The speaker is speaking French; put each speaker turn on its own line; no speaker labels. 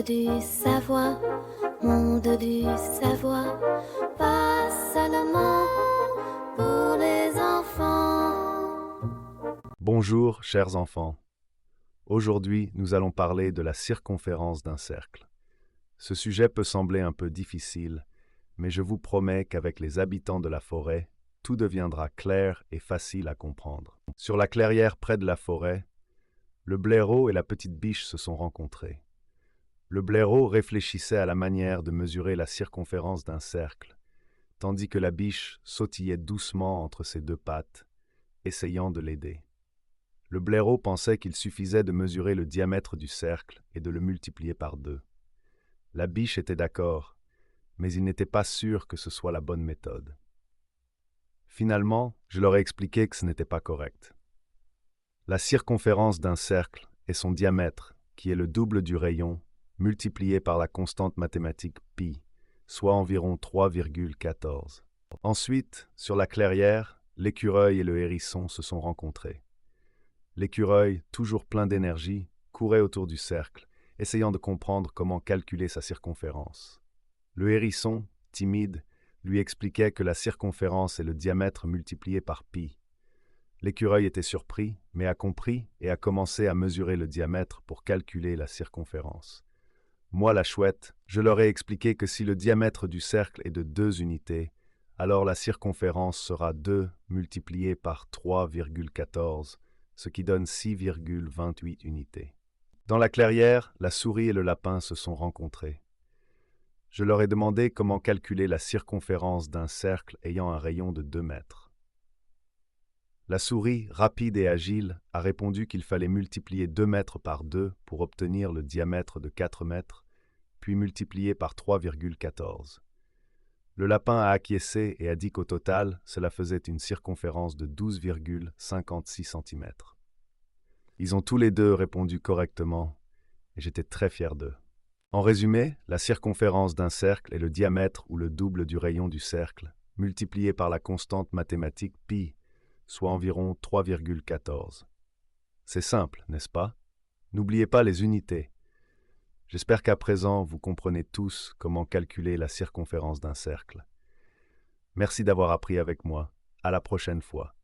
du savoir, monde du savoir, pas seulement pour les enfants.
Bonjour, chers enfants. Aujourd'hui, nous allons parler de la circonférence d'un cercle. Ce sujet peut sembler un peu difficile, mais je vous promets qu'avec les habitants de la forêt, tout deviendra clair et facile à comprendre. Sur la clairière près de la forêt, le blaireau et la petite biche se sont rencontrés. Le blaireau réfléchissait à la manière de mesurer la circonférence d'un cercle, tandis que la biche sautillait doucement entre ses deux pattes, essayant de l'aider. Le blaireau pensait qu'il suffisait de mesurer le diamètre du cercle et de le multiplier par 2. La biche était d'accord, mais il n'était pas sûr que ce soit la bonne méthode. Finalement, je leur ai expliqué que ce n'était pas correct. La circonférence d'un cercle est son diamètre, qui est le double du rayon, multiplié par la constante mathématique pi, soit environ 3,14. Ensuite, sur la clairière, l'écureuil et le hérisson se sont rencontrés. L'écureuil, toujours plein d'énergie, courait autour du cercle, essayant de comprendre comment calculer sa circonférence. Le hérisson, timide, lui expliquait que la circonférence est le diamètre multiplié par pi. L'écureuil était surpris, mais a compris et a commencé à mesurer le diamètre pour calculer la circonférence. Moi, la chouette, je leur ai expliqué que si le diamètre du cercle est de 2 unités, alors la circonférence sera 2 multiplié par 3,14, ce qui donne 6,28 unités. Dans la clairière, la souris et le lapin se sont rencontrés. Je leur ai demandé comment calculer la circonférence d'un cercle ayant un rayon de 2 mètres. La souris, rapide et agile, a répondu qu'il fallait multiplier 2 mètres par 2 pour obtenir le diamètre de 4 mètres, puis multiplier par 3,14. Le lapin a acquiescé et a dit qu'au total, cela faisait une circonférence de 12,56 cm. Ils ont tous les deux répondu correctement, et j'étais très fier d'eux. En résumé, la circonférence d'un cercle est le diamètre ou le double du rayon du cercle, multiplié par la constante mathématique pi, soit environ 3,14. C'est simple, n'est-ce pas? N'oubliez pas les unités. J'espère qu'à présent, vous comprenez tous comment calculer la circonférence d'un cercle. Merci d'avoir appris avec moi. À la prochaine fois.